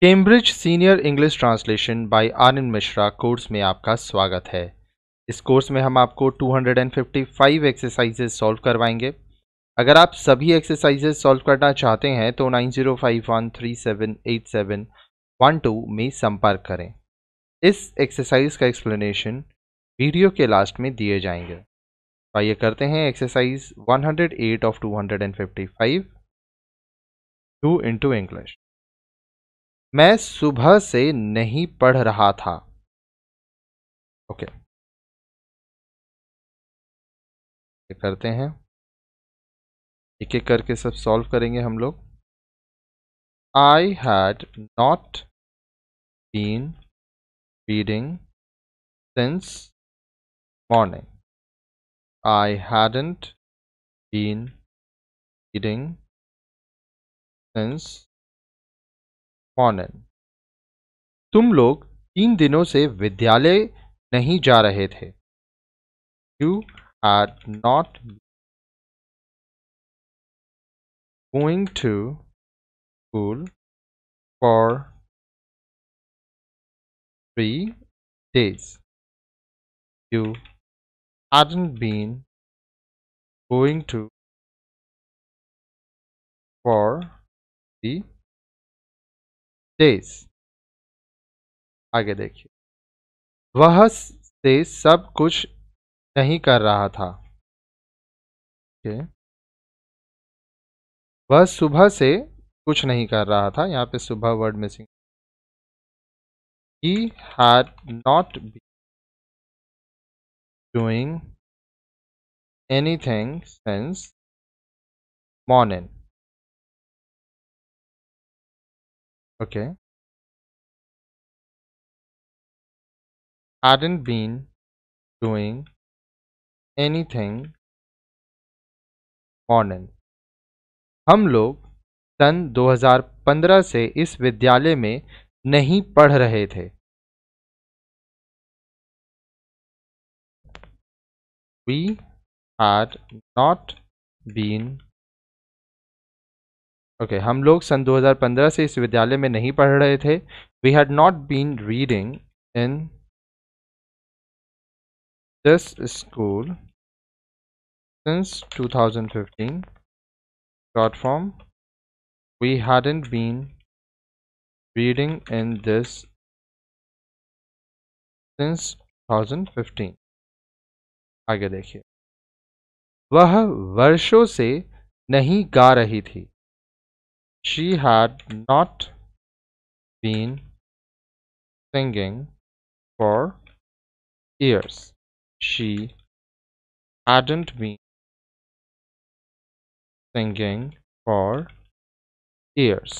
Cambridge senior English translation bye आनंद Mishra course में आपका स्वागत है। इस कोर्स में हम आपको 255 एक्सरसाइजेज सॉल्व करवाएंगे। अगर आप सभी एक्सरसाइजेज सॉल्व करना चाहते हैं तो 9051378712 में संपर्क करें। इस एक्सरसाइज का एक्सप्लेनेशन वीडियो के लास्ट में दिए जाएंगे। आइए करते हैं एक्सरसाइज 108 ऑफ 255 2 इंटू इंग्लिश। मैं सुबह से नहीं पढ़ रहा था। ओके, ये करते हैं, एक एक करके सब सॉल्व करेंगे हम लोग। I had not been reading since morning. I hadn't been reading since morning. तुम लोग 3 दिनों से विद्यालय नहीं जा रहे थे। You had not going to school for 3 days. You hadn't been going to for 3 days. आगे देखिए, वह से सब कुछ नहीं कर रहा था। okay? वह सुबह से कुछ नहीं कर रहा था, यहाँ पे सुबह word missing. He had not been doing anything since morning. Okay, hadn't been doing anything morning. हम लोग सन 2015 से इस विद्यालय में नहीं पढ़ रहे थे। We had not been okay हम लोग सन 2015 से इस विद्यालय में नहीं पढ़ रहे थे। We had not been reading in this school since 2015। Short form, we hadn't been reading in this since 2015। आगे देखिए, वह वर्षों से नहीं गा रही थी। She had not been singing for years. She hadn't been singing for years.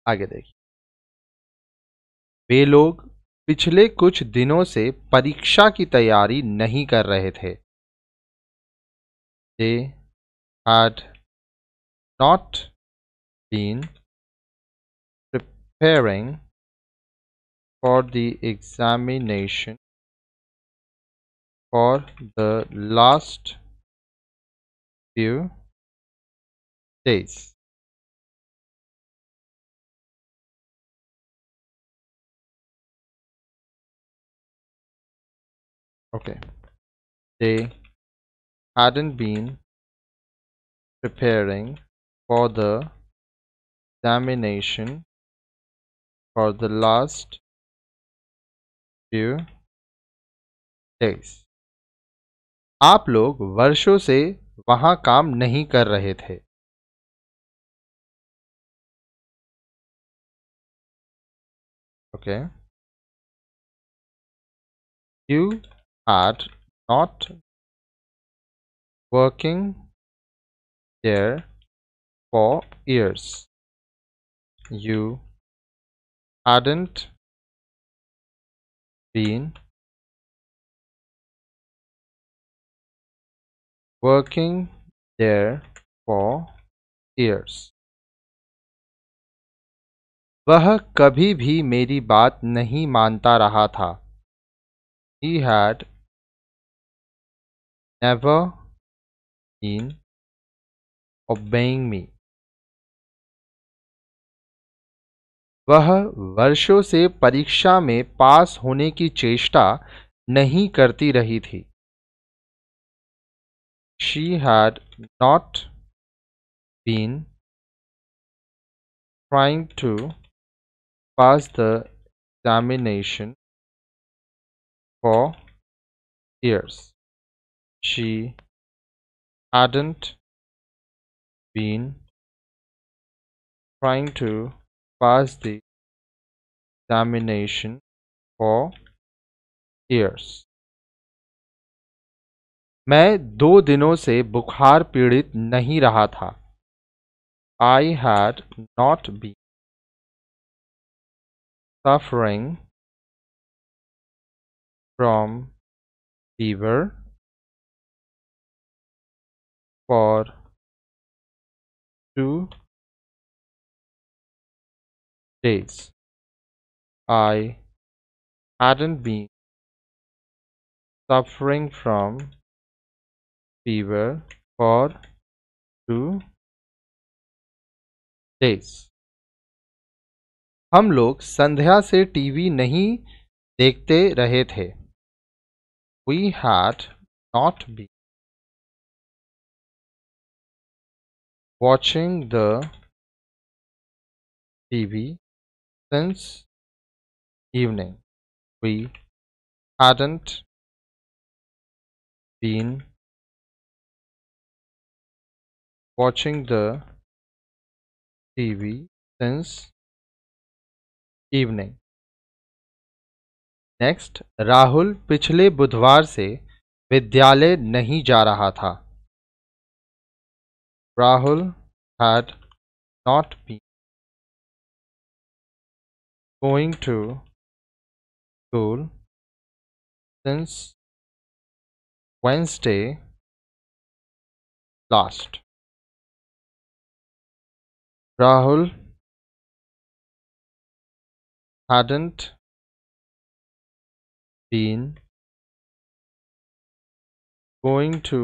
आगे देखिए, वे लोग पिछले कुछ दिनों से परीक्षा की तैयारी नहीं कर रहे थे। They had not been preparing for the examination for the last few days. Okay, they hadn't been preparing for the examination for the last few days. आप लोग वर्षों से वहां काम नहीं कर रहे थे। Okay, you had not working there for years. You hadn't been working there for years. वह कभी भी मेरी बात नहीं मानता रहा था। He had never been obeying me. वह वर्षों से परीक्षा में पास होने की चेष्टा नहीं करती रही थी। She had not been trying to pass the examination for years. She hadn't been trying to pass the examination for years. मैं 2 दिनों से बुखार पीड़ित नहीं रहा था। I had not been suffering from fever for 2 days. I hadn't been suffering from fever for 2 days. हम लोग संध्या से टीवी नहीं देखते रहे थे। We had not been watching the TV since evening. We hadn't been watching the TV since evening. Next, Rahul पिछले बुधवार से विद्यालय नहीं जा रहा था। Rahul had not been going to school since Wednesday last. Rahul hadn't been going to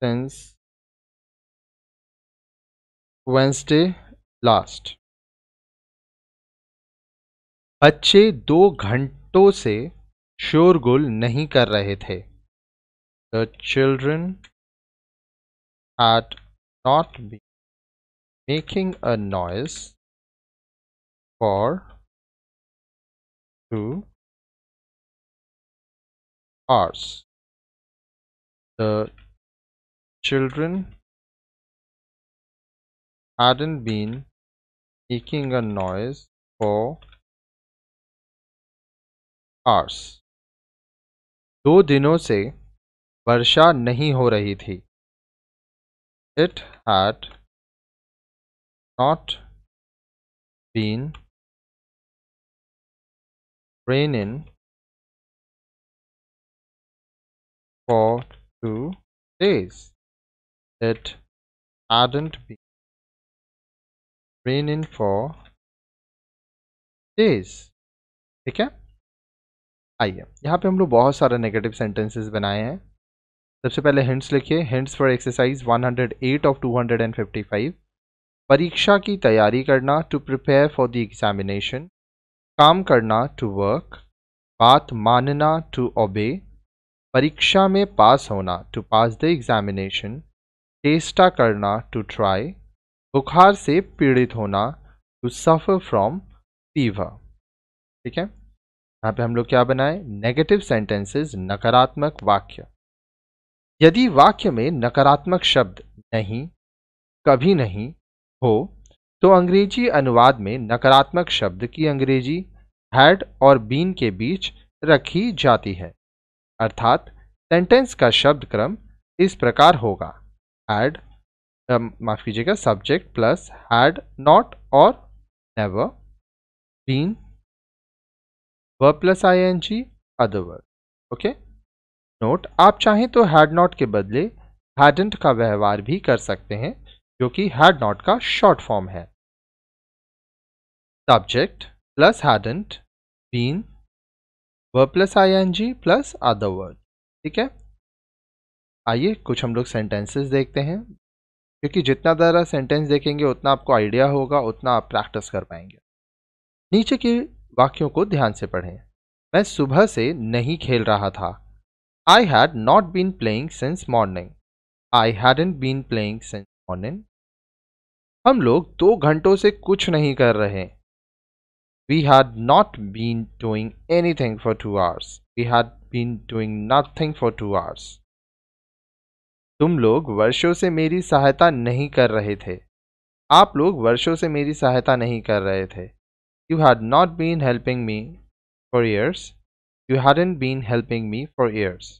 since Wednesday last. बच्चे 2 घंटों से शोरगुल नहीं कर रहे थे। The children had not been making a noise for 2 hours. The children hadn't been making a noise for hours. 2 दिनों से वर्षा नहीं हो रही थी। It had not been raining for 2 days. It hadn't been raining for days. ठीक है, आइए यहाँ पे हम लोग बहुत सारे नेगेटिव सेंटेंसेस बनाए हैं। सबसे पहले हिंट्स लिखिए। Hints for exercise 108 of 255। परीक्षा की तैयारी करना, to prepare for the examination. काम करना, टू वर्क। बात मानना, टू ओबे। परीक्षा में पास होना, टू पास द एग्जामिनेशन। चेष्टा करना, टू ट्राई। बुखार से पीड़ित होना, टू सफ़र फ्रॉम फीवर। ठीक है, यहाँ पे हम लोग क्या बनाए? नेगेटिव सेंटेंसेस, नकारात्मक वाक्य। यदि वाक्य में नकारात्मक शब्द नहीं, कभी नहीं हो तो अंग्रेजी अनुवाद में नकारात्मक शब्द की अंग्रेजी हैड और बीन के बीच रखी जाती है। अर्थात सेंटेंस का शब्द क्रम इस प्रकार होगा: हैड, माफ कीजिएगा, सब्जेक्ट प्लस हैड नॉट और never, been, verb plus ING, other verb. Okay, note, आप चाहें तो हैड नॉट के बदले हैडंट का व्यवहार भी कर सकते हैं, जो कि हैड नॉट का शॉर्ट फॉर्म है। Subject plus hadn't, been, verb plus ING plus other verb. ठीक है, आइए कुछ हम लोग सेंटेंसेस देखते हैं। क्योंकि जितना ज़्यादा सेंटेंस देखेंगे उतना आपको आइडिया होगा, उतना आप प्रैक्टिस कर पाएंगे। नीचे के वाक्यों को ध्यान से पढ़ें। मैं सुबह से नहीं खेल रहा था। I had not been playing since morning. I hadn't been playing since morning. हम लोग 2 घंटों से कुछ नहीं कर रहे। We had not been doing anything for 2 hours. We had been doing nothing for 2 hours. तुम लोग वर्षों से मेरी सहायता नहीं कर रहे थे। आप लोग वर्षों से मेरी सहायता नहीं कर रहे थे। You had not been helping me for years. You hadn't been helping me for years.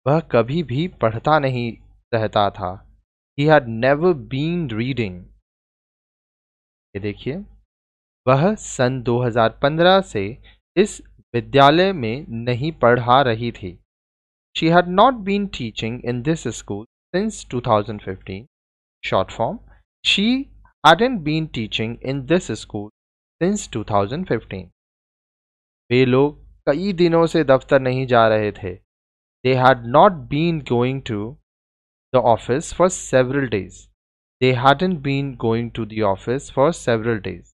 वह कभी भी पढ़ता नहीं रहता था। He had never been reading. ये देखिए, वह सन 2015 से इस विद्यालय में नहीं पढ़ा रही थी। She had not been teaching in this school since 2015. Short form, she hadn't been teaching in this school since 2015. वे लोग कई दिनों से दफ्तर नहीं जा रहे थे। They had not been going to the office for several days. They hadn't been going to the office for several days.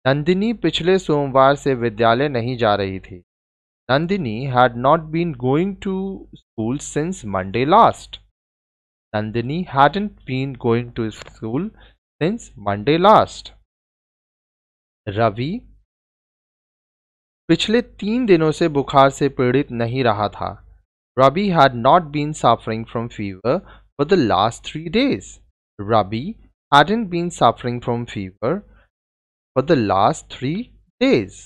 Nandini पिछले सोमवार से विद्यालय नहीं जा रही थी। Nandini had not been going to school since Monday last. Nandini hadn't been going to school since Monday last. Ravi पिछले 3 दिनों से बुखार से पीड़ित नहीं रहा था। Ravi had not been suffering from fever for the last 3 days. Ravi hadn't been suffering from fever for the last 3 days.